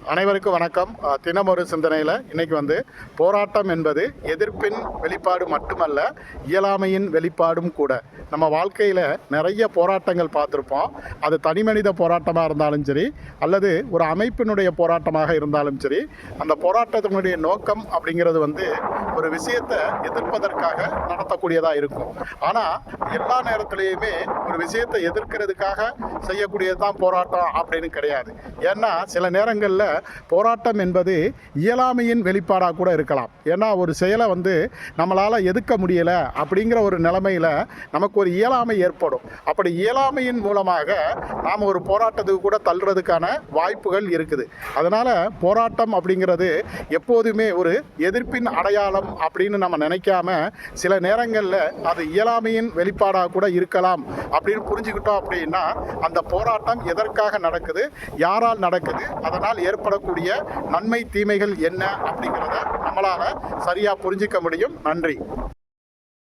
அனைவருக்கும் வணக்கம். தினம் ஒரு சிந்தனையில் இன்னைக்கு போராட்டம் என்பது எதிர்ப்பின் வெளிப்பாடு மட்டுமல்ல, இயலாமையின் வெளிப்பாடும் கூட. நம்ம வாழ்க்கையில் நிறைய போராட்டங்கள் பார்த்துருப்போம். அது தனிமனித போராட்டமாக இருந்தாலும் சரி, அல்லது ஒரு அமைப்பினுடைய போராட்டமாக இருந்தாலும் சரி, அந்த போராட்டத்தினுடைய நோக்கம் அப்படிங்கிறது ஒரு விஷயத்தை எதிர்ப்பதற்காக நடத்தக்கூடியதாக இருக்கும். ஆனால் எல்லா நேரத்திலையுமே ஒரு விஷயத்தை எதிர்க்கிறதுக்காக செய்யக்கூடியது தான் போராட்டம் அப்படின்னு கிடையாது. ஏன்னா சில நேரங்களில் போராட்டம் என்பது இயலாமையின் வெளிப்பாடாக கூட இருக்கலாம். ஏன்னா ஒரு செயலை நம்மளால் எதிர்க்க முடியலை அப்படிங்கிற ஒரு நிலைமையில் நமக்கு ஒரு இயலாமை ஏற்படும். அப்படி இயலாமையின் மூலமாக நாம் ஒரு போராட்டத்துக்கு கூட தள்ளுறதுக்கான வாய்ப்புகள் இருக்குது. அதனால் போராட்டம் அப்படிங்கிறது எப்போதுமே ஒரு எதிர்ப்பின் அடையாளம் அப்படின்னு நம்ம நினைக்காம, சில நேரங்களில் அது இயலாமையின் வெளிப்பாடாக கூட இருக்கலாம் அப்படின்னு புரிஞ்சுக்கிட்டோம். அப்படின்னா அந்த போராட்டம் எதற்காக நடக்குது, யாரால் நடக்குது, அதனால் ஏற்படக்கூடிய நன்மை தீமைகள் என்ன அப்படிங்கிறத நம்மளால் சரியாக புரிஞ்சிக்க முடியும். நன்றி.